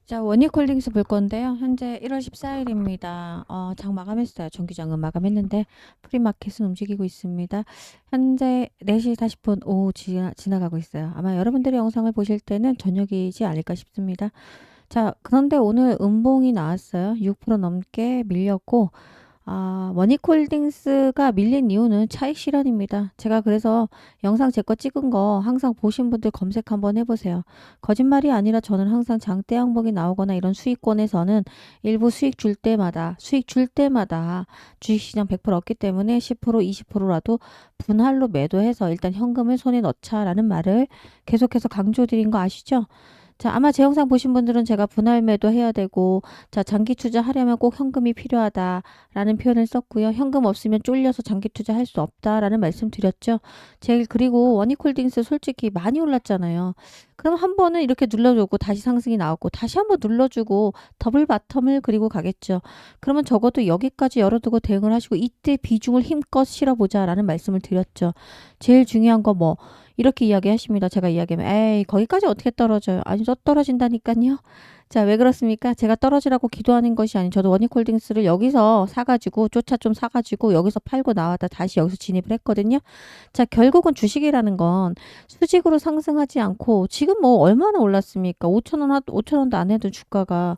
자, 원익홀딩스 볼 건데요. 현재 1월 14일입니다. 장 마감했어요. 정규장은 마감했는데 프리마켓은 움직이고 있습니다. 현재 4시 40분 오후 지나가고 있어요. 아마 여러분들이 영상을 보실 때는 저녁이지 않을까 싶습니다. 자, 그런데 오늘 음봉이 나왔어요. 6% 넘게 밀렸고 원익홀딩스가 밀린 이유는 차익 실현입니다. 제가 그래서 영상 제 거 찍은 거 항상 보신 분들 검색 한번 해보세요. 거짓말이 아니라 저는 항상 장대 항목이 나오거나 이런 수익권에서는 일부 수익 줄 때마다 주식시장 100% 얻기 때문에 10% 20%라도 분할로 매도해서 일단 현금을 손에 넣자라는 말을 계속해서 강조드린 거 아시죠? 자, 아마 제 영상 보신 분들은 제가 분할 매도 해야 되고, 자, 장기 투자하려면 꼭 현금이 필요하다라는 표현을 썼고요. 현금 없으면 쫄려서 장기 투자할 수 없다라는 말씀 드렸죠. 그리고 원익홀딩스 솔직히 많이 올랐잖아요. 그럼 한 번은 이렇게 눌러주고 다시 상승이 나왔고, 다시 한번 눌러주고 더블 바텀을 그리고 가겠죠. 그러면 적어도 여기까지 열어두고 대응을 하시고, 이때 비중을 힘껏 실어보자라는 말씀을 드렸죠. 제일 중요한 거 이렇게 이야기하십니다. 제가 이야기하면 에이 거기까지 어떻게 떨어져요. 아니 저 떨어진다니까요. 자, 왜 그렇습니까? 제가 떨어지라고 기도하는 것이 아닌 저도 원익홀딩스를 여기서 사가지고 쫓아 좀 사가지고 여기서 팔고 나왔다 다시 여기서 진입을 했거든요. 자, 결국은 주식이라는 건 수직으로 상승하지 않고 지금 얼마나 올랐습니까? 5천 원도 안 해도 주가가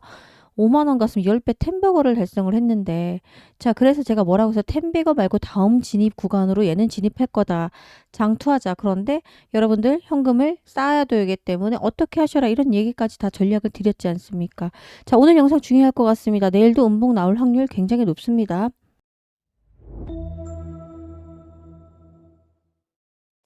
5만 원 갔으면 10배 텐버거를 달성을 했는데, 자, 그래서 제가 뭐라고 해서 텐버거 말고 다음 진입 구간으로 얘는 진입할 거다. 장투하자. 그런데 여러분들 현금을 쌓아야 되기 때문에 어떻게 하셔라 이런 얘기까지 다 전략을 드렸지 않습니까? 자, 오늘 영상 중요할 것 같습니다. 내일도 음봉 나올 확률 굉장히 높습니다.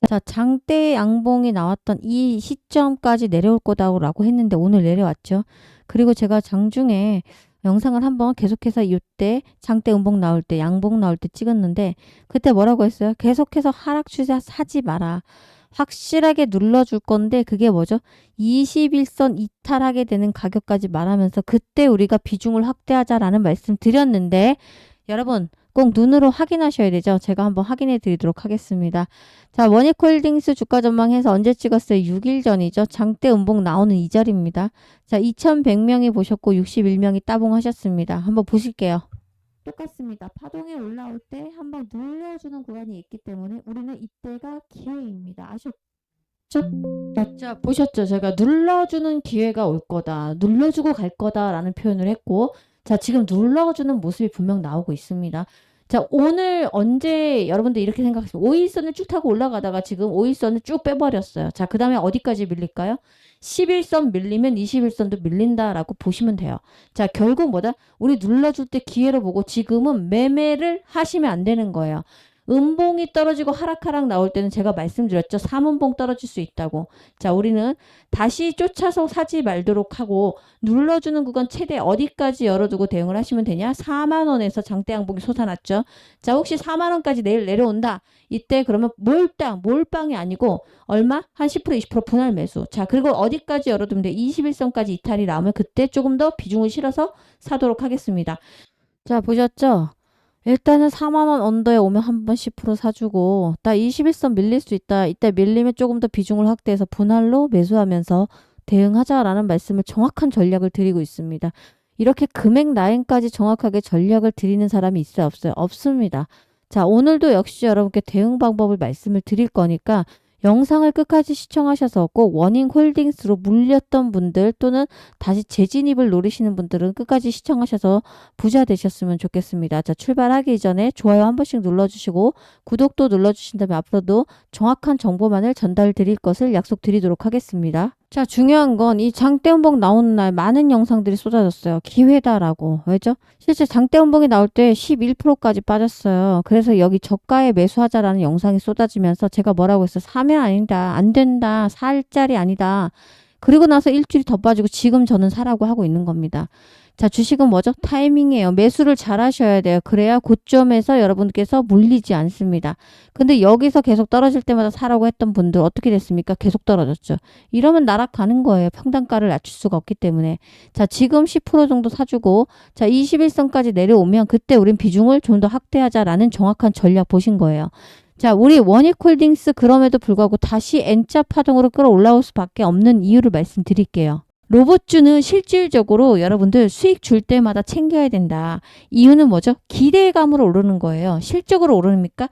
자, 장대 양봉이 나왔던 이 시점까지 내려올 거다라고 했는데 오늘 내려왔죠. 그리고 제가 장중에 영상을 한번 계속해서 이때 장대 음봉 나올 때 양봉 나올 때 찍었는데 그때 뭐라고 했어요? 계속해서 하락 추세 사지 마라. 확실하게 눌러줄 건데 그게 뭐죠? 21선 이탈하게 되는 가격까지 말하면서 그때 우리가 비중을 확대하자라는 말씀 드렸는데 여러분 꼭 눈으로 확인하셔야 되죠. 제가 한번 확인해 드리도록 하겠습니다. 자, 원익홀딩스 주가 전망해서 언제 찍었어요? 6일 전이죠. 장대 음봉 나오는 이 자리입니다. 자, 2100명이 보셨고 61명이 따봉하셨습니다. 한번 보실게요. 똑같습니다. 파동이 올라올 때 한번 눌러주는 구간이 있기 때문에 우리는 이때가 기회입니다. 아셨죠? 자, 보셨죠? 제가 눌러주는 기회가 올 거다. 눌러주고 갈 거다라는 표현을 했고 자, 지금 눌러주는 모습이 분명 나오고 있습니다. 자, 오늘 언제 여러분들 이렇게 생각했어요. 5일선을 쭉 타고 올라가다가 지금 5일선을 쭉 빼버렸어요. 자, 그 다음에 어디까지 밀릴까요? 11선 밀리면 21선도 밀린다라고 보시면 돼요. 자, 결국 뭐다? 우리 눌러줄 때 기회로 보고 지금은 매매를 하시면 안 되는 거예요. 음봉이 떨어지고 하락하락 나올 때는 제가 말씀드렸죠. 3음봉 떨어질 수 있다고. 자, 우리는 다시 쫓아서 사지 말도록 하고 눌러주는 구간 최대 어디까지 열어두고 대응을 하시면 되냐? 4만 원에서 장대 양봉이 솟아났죠. 자, 혹시 4만 원까지 내일 내려온다. 이때 그러면 몰빵이 아니고 얼마? 한 10% 20% 분할 매수. 자, 그리고 어디까지 열어두면 돼? 21선까지 이탈이 나오면 그때 조금 더 비중을 실어서 사도록 하겠습니다. 자, 보셨죠? 일단은 4만 원 언더에 오면 한 번 10% 사주고 나 21선 밀릴 수 있다. 이때 밀리면 조금 더 비중을 확대해서 분할로 매수하면서 대응하자라는 말씀을 정확한 전략을 드리고 있습니다. 이렇게 금액 라인까지 정확하게 전략을 드리는 사람이 있어요? 없어요? 없습니다. 자, 오늘도 역시 여러분께 대응 방법을 말씀을 드릴 거니까 영상을 끝까지 시청하셔서 꼭 원익홀딩스로 물렸던 분들 또는 다시 재진입을 노리시는 분들은 끝까지 시청하셔서 부자 되셨으면 좋겠습니다. 자, 출발하기 전에 좋아요 한 번씩 눌러주시고 구독도 눌러주신다면 앞으로도 정확한 정보만을 전달 드릴 것을 약속드리도록 하겠습니다. 자, 중요한 건 이 장대음봉 나오는 날 많은 영상들이 쏟아졌어요. 기회다라고. 왜죠? 실제 장대음봉이 나올 때 11%까지 빠졌어요. 그래서 여기 저가에 매수하자라는 영상이 쏟아지면서 제가 뭐라고 했어요? 사면 아니다. 안 된다. 살 자리 아니다. 그리고 나서 일주일이 더 빠지고 지금 저는 사라고 하고 있는 겁니다. 자, 주식은 뭐죠? 타이밍이에요. 매수를 잘 하셔야 돼요. 그래야 고점에서 여러분께서 물리지 않습니다. 근데 여기서 계속 떨어질 때마다 사라고 했던 분들 어떻게 됐습니까? 계속 떨어졌죠. 이러면 날아가는 거예요. 평단가를 낮출 수가 없기 때문에. 자, 지금 10% 정도 사주고 자, 21선까지 내려오면 그때 우린 비중을 좀 더 확대하자라는 정확한 전략 보신 거예요. 자, 우리 원익홀딩스 그럼에도 불구하고 다시 N자 파동으로 끌어올라올 수밖에 없는 이유를 말씀드릴게요. 로봇주는 실질적으로 여러분들 수익 줄 때마다 챙겨야 된다. 이유는 뭐죠? 기대감으로 오르는 거예요. 실적으로 오릅니까?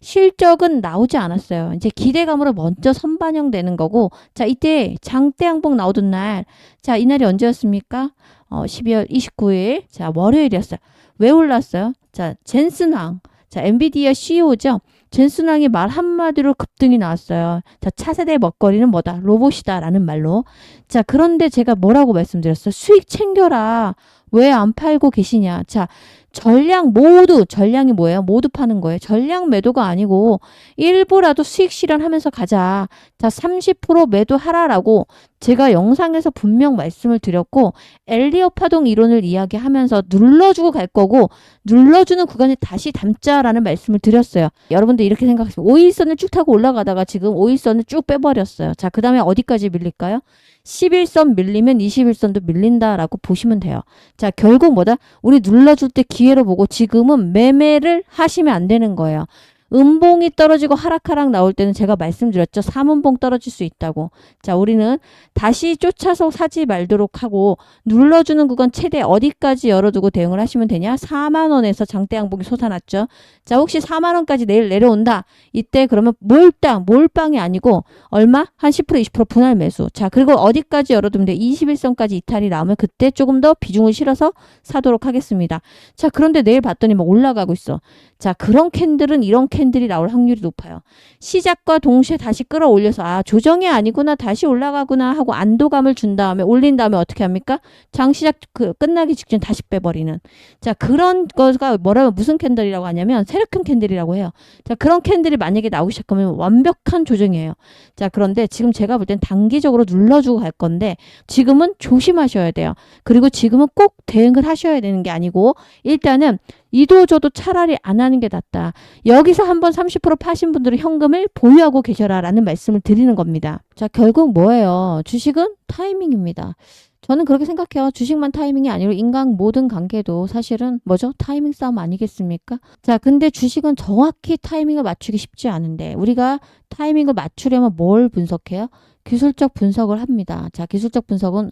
실적은 나오지 않았어요. 이제 기대감으로 먼저 선반영되는 거고, 자, 이때 장대 양봉 나오던 날, 자, 이날이 언제였습니까? 12월 29일, 자, 월요일이었어요. 왜 올랐어요? 자, 젠슨 황, 자, 엔비디아 CEO죠. 젠슨 황이 말 한마디로 급등이 나왔어요. 자, 차세대 먹거리는 뭐다? 로봇이다. 라는 말로. 자, 그런데 제가 뭐라고 말씀드렸어요? 수익 챙겨라. 왜 안 팔고 계시냐? 자, 전량이 뭐예요? 모두 파는 거예요. 전량 매도가 아니고 일부라도 수익 실현하면서 가자. 자, 30% 매도하라라고 제가 영상에서 분명 말씀을 드렸고, 엘리엇 파동 이론을 이야기하면서 눌러주고 갈 거고, 눌러주는 구간에 다시 담자라는 말씀을 드렸어요. 여러분들 이렇게 생각하세요. 5일선을 쭉 타고 올라가다가 지금 5일선을 쭉 빼버렸어요. 자, 그 다음에 어디까지 밀릴까요? 11선 밀리면 21선도 밀린다라고 보시면 돼요. 자, 결국 뭐다? 우리 눌러줄 때 기회로 보고 지금은 매매를 하시면 안 되는 거예요. 음봉이 떨어지고 하락하락 나올 때는 제가 말씀드렸죠. 3음봉 떨어질 수 있다고. 자, 우리는 다시 쫓아서 사지 말도록 하고 눌러주는 구간 최대 어디까지 열어두고 대응을 하시면 되냐? 4만 원에서 장대 양봉이 솟아났죠. 자, 혹시 4만 원까지 내일 내려온다. 이때 그러면 몰빵이 아니고 얼마? 한 10% 20% 분할 매수. 자, 그리고 어디까지 열어두면 돼? 21선까지 이탈이 나오면 그때 조금 더 비중을 실어서 사도록 하겠습니다. 자, 그런데 내일 봤더니 막 올라가고 있어. 자, 그런 캔들은 이런 캔들이 나올 확률이 높아요. 시작과 동시에 다시 끌어올려서 아, 조정이 아니구나, 다시 올라가구나 하고 안도감을 준 다음에 올린 다음에 어떻게 합니까? 장 시작 끝나기 직전 다시 빼버리는. 자, 그런 거가 무슨 캔들이라고 하냐면 세력형 캔들이라고 해요. 자, 그런 캔들이 만약에 나오기 시작하면 완벽한 조정이에요. 자, 그런데 지금 제가 볼 땐 단기적으로 눌러주고 갈 건데 지금은 조심하셔야 돼요. 그리고 지금은 꼭 대응을 하셔야 되는 게 아니고 일단은 이도저도 차라리 안 하는 게 낫다. 여기서 한번 30% 파신 분들은 현금을 보유하고 계셔라 라는 말씀을 드리는 겁니다. 자, 결국 뭐예요? 주식은 타이밍입니다. 저는 그렇게 생각해요. 주식만 타이밍이 아니고 인간 모든 관계도 사실은 뭐죠? 타이밍 싸움 아니겠습니까? 자, 근데 주식은 정확히 타이밍을 맞추기 쉽지 않은데 우리가 타이밍을 맞추려면 뭘 분석해요? 기술적 분석을 합니다. 자, 기술적 분석은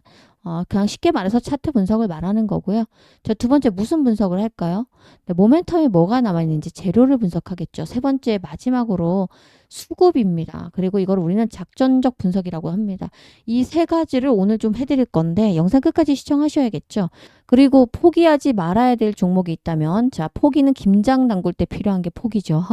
그냥 쉽게 말해서 차트 분석을 말하는 거고요. 자, 두 번째 무슨 분석을 할까요? 네, 모멘텀이 뭐가 남아있는지 재료를 분석하겠죠. 세 번째 마지막으로 수급입니다. 그리고 이걸 우리는 작전적 분석이라고 합니다. 이 세 가지를 오늘 좀 해드릴 건데 영상 끝까지 시청하셔야겠죠. 그리고 포기하지 말아야 될 종목이 있다면 자, 포기는 김장 담글 때 필요한 게 포기죠.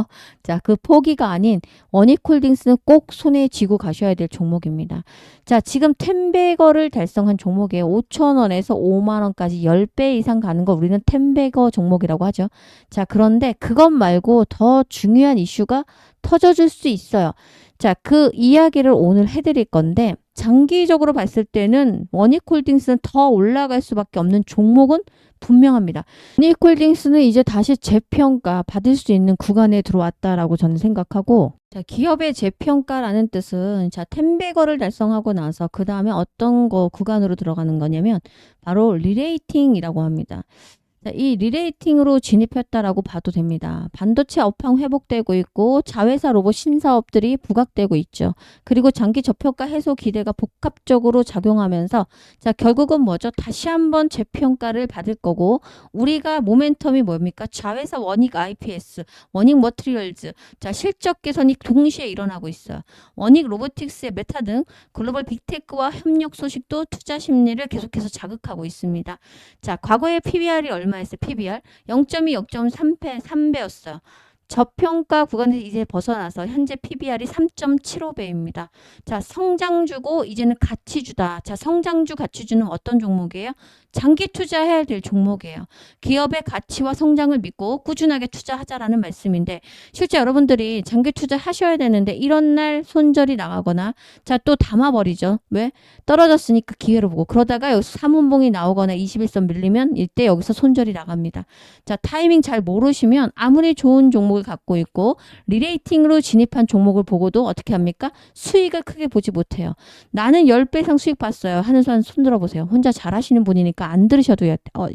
자, 그 포기가 아닌 원익홀딩스는 꼭 손에 쥐고 가셔야 될 종목입니다. 자, 지금 10배거를 달성한 종목에 5,000원에서 5만 원까지 10배 이상 가는 거 우리는 10배거 종목이라고 하죠. 자, 그런데 그것 말고 더 중요한 이슈가 터져줄 수 있어요. 자, 그 이야기를 오늘 해드릴 건데 장기적으로 봤을 때는 원익홀딩스는 더 올라갈 수밖에 없는 종목은 분명합니다. 원익홀딩스는 이제 다시 재평가 받을 수 있는 구간에 들어왔다라고 저는 생각하고 자, 기업의 재평가라는 뜻은 자, 10배거를 달성하고 나서 그 다음에 어떤 거 구간으로 들어가는 거냐면 바로 리레이팅이라고 합니다. 자, 이 리레이팅으로 진입했다라고 봐도 됩니다. 반도체 업황 회복되고 있고 자회사 로봇 신사업들이 부각되고 있죠. 그리고 장기 저평가 해소 기대가 복합적으로 작용하면서 자, 결국은 뭐죠? 다시 한번 재평가를 받을 거고 우리가 모멘텀이 뭡니까? 자회사 원익 IPS, 원익 머티리얼즈 자, 실적 개선이 동시에 일어나고 있어요. 원익 로보틱스의 메타 등 글로벌 빅테크와 협력 소식도 투자 심리를 계속해서 자극하고 있습니다. 자, 과거의 PBR이 얼마였어요? PBR 0.2, 0.3배, 3배였어요. 저평가 구간에서 이제 벗어나서 현재 PBR이 3.75배입니다. 자, 성장주고 이제는 가치주다. 자, 성장주 가치주는 어떤 종목이에요? 장기 투자해야 될 종목이에요. 기업의 가치와 성장을 믿고 꾸준하게 투자하자라는 말씀인데 실제 여러분들이 장기 투자하셔야 되는데 이런 날 손절이 나가거나 자, 또 담아버리죠. 왜? 떨어졌으니까 기회를 보고 그러다가 여기서 3운봉이 나오거나 21선 밀리면 이때 여기서 손절이 나갑니다. 자, 타이밍 잘 모르시면 아무리 좋은 종목을 종목을 갖고 있고 리레이팅으로 진입한 종목을 보고도 어떻게 합니까? 수익을 크게 보지 못해요. 나는 10배 이상 수익 봤어요. 하는 사람 손 들어보세요. 혼자 잘하시는 분이니까 안 들으셔도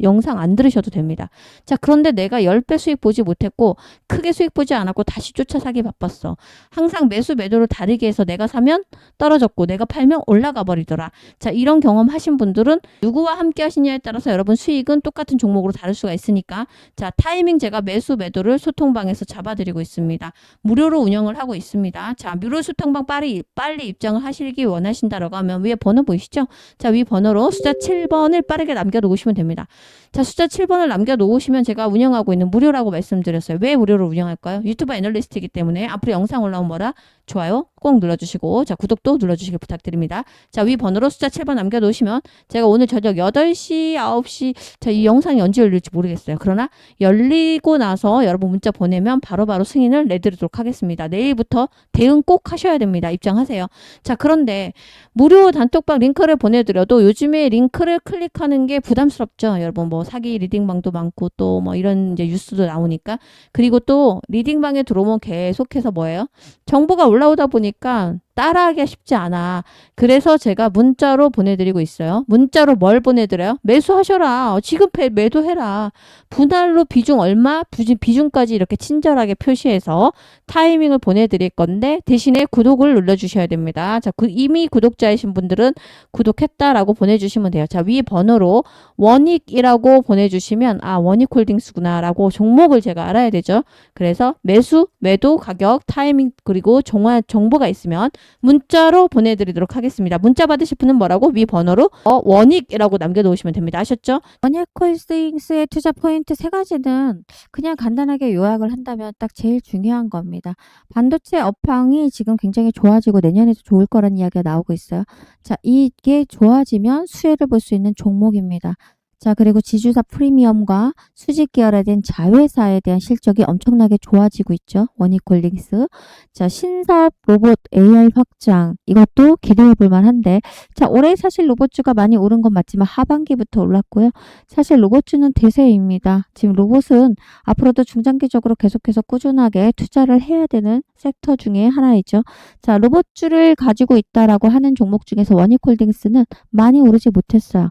영상 안 들으셔도 됩니다. 자, 그런데 내가 10배 수익 보지 못했고 크게 수익 보지 않았고 다시 쫓아 사기 바빴어. 항상 매수 매도를 다르게 해서 내가 사면 떨어졌고 내가 팔면 올라가 버리더라. 자, 이런 경험 하신 분들은 누구와 함께 하시냐에 따라서 여러분 수익은 똑같은 종목으로 다를 수가 있으니까 자, 타이밍 제가 매수 매도를 소통방에서 잡아드리고 있습니다. 무료로 운영을 하고 있습니다. 자, 무료 소통방 빨리 입장을 하시기 원하신다라고 하면 위에 번호 보이시죠? 자, 위 번호로 숫자 7번을 빠르게 남겨놓으시면 됩니다. 자, 숫자 7번을 남겨놓으시면 제가 운영하고 있는 무료라고 말씀드렸어요. 왜 무료로 운영할까요? 유튜브 애널리스트이기 때문에 앞으로 영상 올라오면 뭐라? 좋아요 꼭 눌러주시고 자, 구독도 눌러주시길 부탁드립니다. 자, 위 번호로 숫자 7번 남겨놓으시면 제가 오늘 저녁 8시, 9시 자, 이 영상이 언제 열릴지 모르겠어요. 그러나 열리고 나서 여러분 문자 보내면 바로바로 승인을 내드리도록 하겠습니다. 내일부터 대응 꼭 하셔야 됩니다. 입장하세요. 자, 그런데 무료 단톡방 링크를 보내드려도 요즘에 링크를 클릭하는 게 부담스럽죠. 여러분 뭐 사기 리딩방도 많고 또 뭐 이런 이제 뉴스도 나오니까 그리고 또 리딩방에 들어오면 계속해서 뭐예요? 정보가 올라오다 보니까 따라하기가 쉽지 않아. 그래서 제가 문자로 보내드리고 있어요. 문자로 뭘 보내드려요? 매수하셔라. 지금 매도해라. 분할로 비중 얼마? 비중까지 이렇게 친절하게 표시해서 타이밍을 보내드릴 건데 대신에 구독을 눌러주셔야 됩니다. 자, 이미 구독자이신 분들은 구독했다라고 보내주시면 돼요. 자, 위 번호로 원익이라고 보내주시면 아, 원익홀딩스구나 라고 종목을 제가 알아야 되죠. 그래서 매수, 매도, 가격, 타이밍 그리고 정보가 있으면 문자로 보내드리도록 하겠습니다. 문자 받으실 분은 뭐라고? 위 번호로 원익이라고 남겨놓으시면 됩니다. 아셨죠? 원익홀딩스의 투자 포인트 3가지는 그냥 간단하게 요약을 한다면 딱 제일 중요한 겁니다. 반도체 업황이 지금 굉장히 좋아지고 내년에도 좋을 거라는 이야기가 나오고 있어요. 자, 이게 좋아지면 수혜를 볼 수 있는 종목입니다. 자, 그리고 지주사 프리미엄과 수직 계열화된 자회사에 대한 실적이 엄청나게 좋아지고 있죠. 원익홀딩스. 자, 신사업 로봇 AI 확장. 이것도 기대해 볼 만한데 자, 올해 사실 로봇주가 많이 오른 건 맞지만 하반기부터 올랐고요. 사실 로봇주는 대세입니다. 지금 로봇은 앞으로도 중장기적으로 계속해서 꾸준하게 투자를 해야 되는 섹터 중에 하나이죠. 자, 로봇주를 가지고 있다라고 하는 종목 중에서 원익홀딩스는 많이 오르지 못했어요.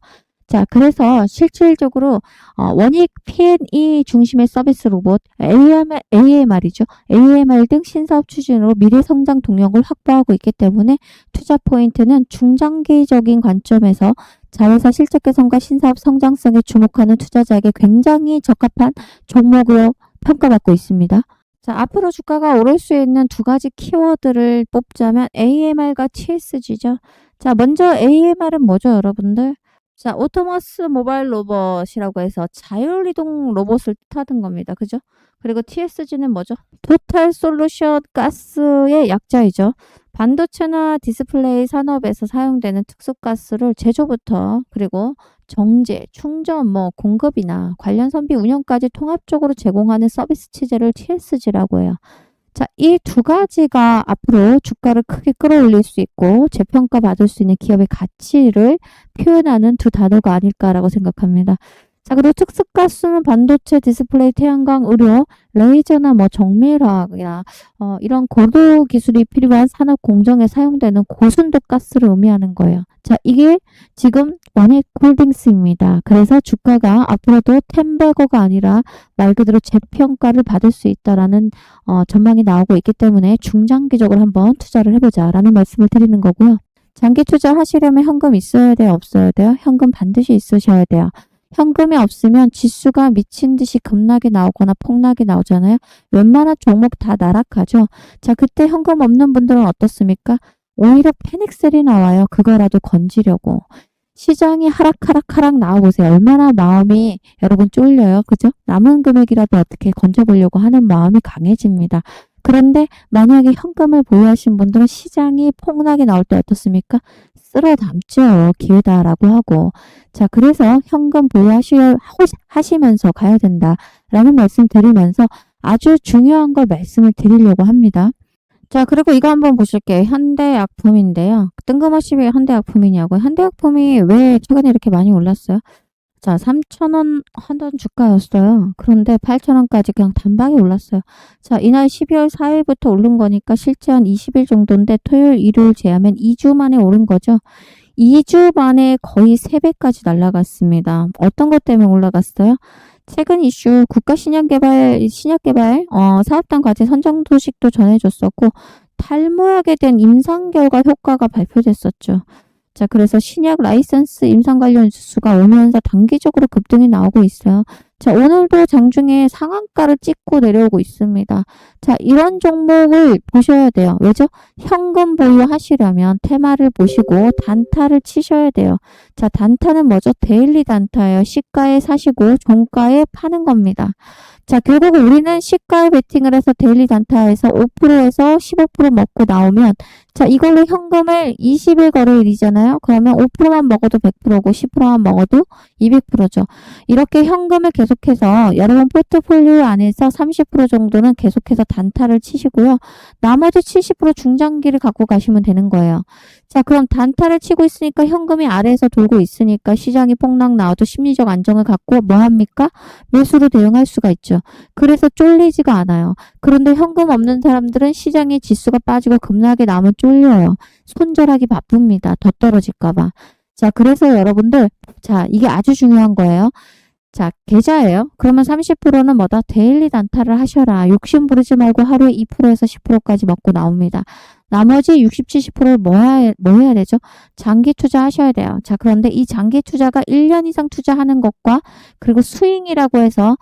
자, 그래서 실질적으로 원익 P&E 중심의 서비스 로봇, AMR이죠. AMR 등 신사업 추진으로 미래 성장 동력을 확보하고 있기 때문에 투자 포인트는 중장기적인 관점에서 자회사 실적 개선과 신사업 성장성에 주목하는 투자자에게 굉장히 적합한 종목으로 평가받고 있습니다. 자, 앞으로 주가가 오를 수 있는 2가지 키워드를 뽑자면 AMR과 TSG죠. 자, 먼저 AMR은 뭐죠, 여러분들? 자, 오토머스 모바일 로봇이라고 해서 자율이동 로봇을 뜻하는 겁니다. 그죠? 그리고 TSG는 뭐죠? 토탈 솔루션 가스의 약자이죠. 반도체나 디스플레이 산업에서 사용되는 특수가스를 제조부터 그리고 정제, 충전, 공급이나 관련 선비 운영까지 통합적으로 제공하는 서비스 체제를 TSG라고 해요. 자, 이 2가지가 앞으로 주가를 크게 끌어올릴 수 있고 재평가 받을 수 있는 기업의 가치를 표현하는 2 단어가 아닐까라고 생각합니다. 자, 그리고 특수가스는 반도체, 디스플레이, 태양광, 의료, 레이저나 정밀화학이나 이런 고도 기술이 필요한 산업 공정에 사용되는 고순도 가스를 의미하는 거예요. 자, 이게 지금 원익홀딩스입니다. 그래서 주가가 앞으로도 템베거가 아니라 말 그대로 재평가를 받을 수 있다라는 전망이 나오고 있기 때문에 중장기적으로 한번 투자를 해보자라는 말씀을 드리는 거고요. 장기 투자하시려면 현금 있어야 돼요? 없어야 돼요? 현금 반드시 있으셔야 돼요. 현금이 없으면 지수가 미친 듯이 급락이 나오거나 폭락이 나오잖아요. 웬만한 종목 다 나락하죠. 자, 그때 현금 없는 분들은 어떻습니까? 오히려 패닉셀이 나와요. 그거라도 건지려고. 시장이 하락 나와보세요. 얼마나 마음이 여러분 쫄려요. 그죠? 남은 금액이라도 어떻게 건져보려고 하는 마음이 강해집니다. 그런데 만약에 현금을 보유하신 분들은 시장이 폭락이 나올 때 어떻습니까? 쓸어 담죠. 기회다라고 하고. 자, 그래서 현금 보유하시면서 가야 된다라는 말씀 드리면서 아주 중요한 걸 말씀을 드리려고 합니다. 자, 그리고 이거 한번 보실게요. 현대약품인데요. 뜬금없이 왜 현대약품이냐고. 현대약품이 왜 최근에 이렇게 많이 올랐어요? 자, 3,000원 하던 주가였어요. 그런데 8,000원까지 그냥 단박에 올랐어요. 자, 이날 12월 4일부터 오른 거니까 실제 한 20일 정도인데 토요일, 일요일 제하면 2주 만에 오른 거죠. 2주 만에 거의 3배까지 날아갔습니다. 어떤 것 때문에 올라갔어요? 최근 이슈 신약개발 사업단 과제 선정 소식도 전해줬었고 탈모약에 대한 임상 결과 효과가 발표됐었죠. 자, 그래서 신약 라이선스 임상 관련 뉴스가 오면서 단기적으로 급등이 나오고 있어요. 자, 오늘도 장중에 상한가를 찍고 내려오고 있습니다. 자, 이런 종목을 보셔야 돼요. 왜죠? 현금 보유하시려면 테마를 보시고 단타를 치셔야 돼요. 자, 단타는 뭐죠? 데일리 단타예요. 시가에 사시고 종가에 파는 겁니다. 자, 결국 우리는 시가에 베팅을 해서 데일리 단타에서 5%에서 15% 먹고 나오면 자, 이걸로 현금을 20일 거래일이잖아요. 그러면 5%만 먹어도 100%고 10%만 먹어도 200%죠. 이렇게 현금을 계속해서 여러분 포트폴리오 안에서 30% 정도는 계속해서 단타를 치시고요. 나머지 70% 중장기를 갖고 가시면 되는 거예요. 자, 그럼 단타를 치고 있으니까 현금이 아래에서 돌고 있으니까 시장이 폭락 나와도 심리적 안정을 갖고 뭐 합니까? 매수로 대응할 수가 있죠. 그래서 쫄리지가 않아요. 그런데 현금 없는 사람들은 시장의 지수가 빠지고 급락이 나면 쫄려요. 손절하기 바쁩니다. 더 떨어질까봐. 자, 그래서 여러분들, 자, 이게 아주 중요한 거예요. 자, 계좌예요. 그러면 30%는 뭐다? 데일리 단타를 하셔라. 욕심 부리지 말고 하루에 2%에서 10%까지 먹고 나옵니다. 나머지 60, 70%를 뭐 해야 되죠? 장기 투자하셔야 돼요. 자, 그런데 이 장기 투자가 1년 이상 투자하는 것과 그리고 스윙이라고 해서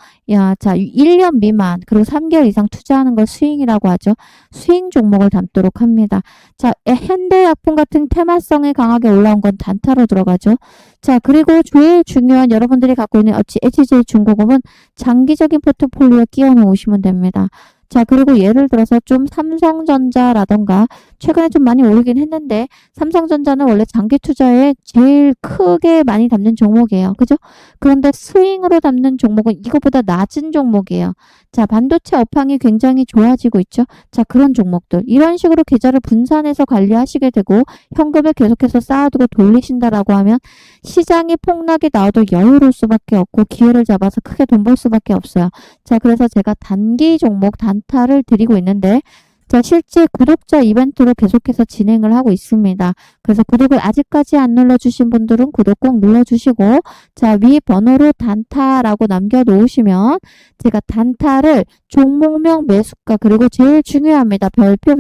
자, 1년 미만 그리고 3개월 이상 투자하는 걸 스윙이라고 하죠. 스윙 종목을 담도록 합니다. 자, 현대약품 같은 테마성이 강하게 올라온 건 단타로 들어가죠. 자, 그리고 제일 중요한 여러분들이 갖고 있는 HJ중공업은 장기적인 포트폴리오에 끼워 놓으시면 됩니다. 자, 그리고 예를 들어서 좀 삼성전자라던가 최근에 좀 많이 오르긴 했는데 삼성전자는 원래 장기 투자에 제일 크게 많이 담는 종목이에요. 그죠? 그런데 스윙으로 담는 종목은 이거보다 낮은 종목이에요. 자, 반도체 업황이 굉장히 좋아지고 있죠. 자, 그런 종목들. 이런 식으로 계좌를 분산해서 관리하시게 되고 현금을 계속해서 쌓아두고 돌리신다라고 하면 시장이 폭락이 나와도 여유로울 수밖에 없고 기회를 잡아서 크게 돈 벌 수밖에 없어요. 자, 그래서 제가 단기 종목 단타를 드리고 있는데 자, 실제 구독자 이벤트로 계속해서 진행을 하고 있습니다. 그래서 구독을 아직까지 안 눌러주신 분들은 구독 꼭 눌러주시고 자, 위 번호로 단타라고 남겨놓으시면 제가 단타를 종목명 매수가 그리고 제일 중요합니다. 별표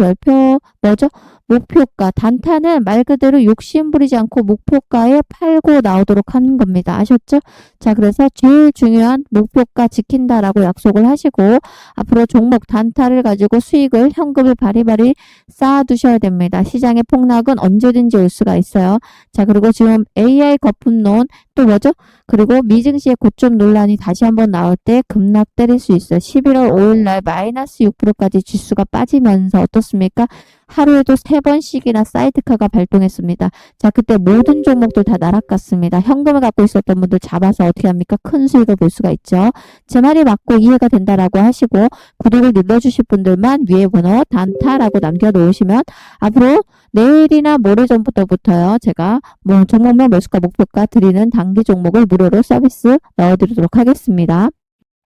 뭐죠? 목표가. 단타는 말 그대로 욕심 부리지 않고 목표가에 팔고 나오도록 하는 겁니다. 아셨죠? 자, 그래서 제일 중요한 목표가 지킨다라고 약속을 하시고 앞으로 종목 단타를 가지고 수익을 현금을 바리바리 쌓아두셔야 됩니다. 시장의 폭락은 언제든지 올 수가 있어요. 자, 그리고 지금 AI 거품론 또 뭐죠? 그리고 미증시의 고점 논란이 다시 한번 나올 때 급락 때릴 수 있어요. 11월 5일 날 마이너스 6%까지 지수가 빠지면서 어떻습니까? 하루에도 3번씩이나 사이드카가 발동했습니다. 자, 그때 모든 종목들 다 날아갔습니다. 현금을 갖고 있었던 분들 잡아서 어떻게 합니까? 큰 수익을 볼 수가 있죠. 제 말이 맞고 이해가 된다라고 하시고 구독을 눌러주실 분들만 위에 번호 단타라고 남겨놓으시면 앞으로 내일이나 모레전부터요. 제가 뭐 종목명 매수가 목표가 드리는 단기 종목을 무료로 서비스 넣어드리도록 하겠습니다.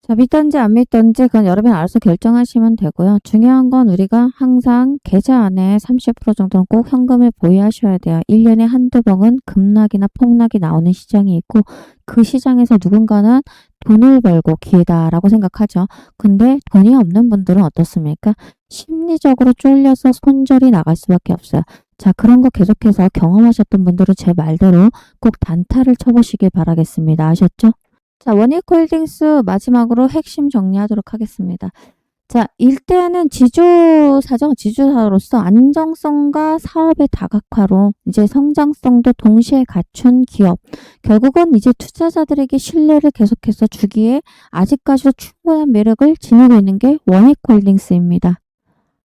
자, 믿던지 안 믿던지 그건 여러분이 알아서 결정하시면 되고요. 중요한 건 우리가 항상 계좌 안에 30% 정도는 꼭 현금을 보유하셔야 돼요. 1년에 한두 번은 급락이나 폭락이 나오는 시장이 있고 그 시장에서 누군가는 돈을 벌고 기회다라고 생각하죠. 근데 돈이 없는 분들은 어떻습니까? 심리적으로 쫄려서 손절이 나갈 수밖에 없어요. 자, 그런 거 계속해서 경험하셨던 분들은 제 말대로 꼭 단타를 쳐보시길 바라겠습니다. 아셨죠? 자, 원익홀딩스 마지막으로 핵심 정리하도록 하겠습니다. 자, 일단은 지주사죠. 지주사로서 안정성과 사업의 다각화로 이제 성장성도 동시에 갖춘 기업. 결국은 이제 투자자들에게 신뢰를 계속해서 주기에 아직까지도 충분한 매력을 지니고 있는 게 원익홀딩스입니다.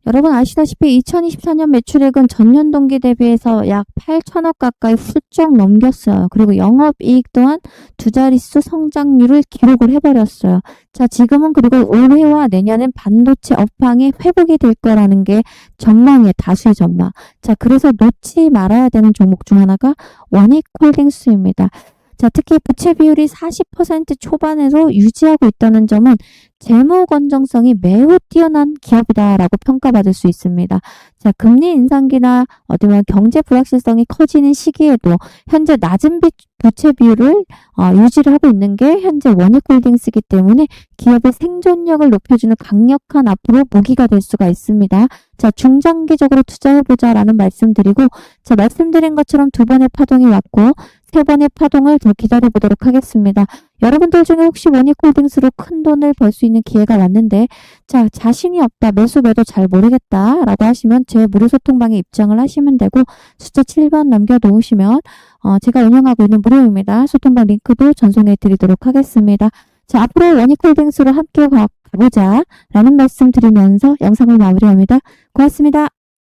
여러분 아시다시피 2024년 매출액은 전년 동기 대비해서 약 8천억 가까이 훌쩍 넘겼어요. 그리고 영업이익 또한 두 자릿수 성장률을 기록을 해버렸어요. 자, 지금은 그리고 올해와 내년엔 반도체 업황이 회복이 될 거라는 게 전망이에요. 다수의 전망. 자, 그래서 놓지 말아야 되는 종목 중 하나가 원익홀딩스입니다. 자, 특히 부채 비율이 40% 초반에서 유지하고 있다는 점은 재무 건전성이 매우 뛰어난 기업이다라고 평가받을 수 있습니다. 자, 금리 인상기나 어디 보면 경제 불확실성이 커지는 시기에도 현재 낮은 부채 비율을 유지를 하고 있는 게 현재 원익홀딩스이기 때문에 기업의 생존력을 높여주는 강력한 앞으로 무기가 될 수가 있습니다. 자, 중장기적으로 투자해보자라는 말씀드리고, 자, 말씀드린 것처럼 2번의 파동이 왔고 3번의 파동을 더 기다려보도록 하겠습니다. 여러분들 중에 혹시 원익홀딩스로 큰 돈을 벌 수 있는 기회가 왔는데, 자, 자신이 없다, 매수 매도 잘 모르겠다라고 하시면 제 무료 소통방에 입장을 하시면 되고, 숫자 7번 남겨놓으시면 제가 운영하고 있는 무료입니다. 소통방 링크도 전송해 드리도록 하겠습니다. 자, 앞으로 원익홀딩스로 함께 가보자 라는 말씀 드리면서 영상을 마무리합니다. 고맙습니다.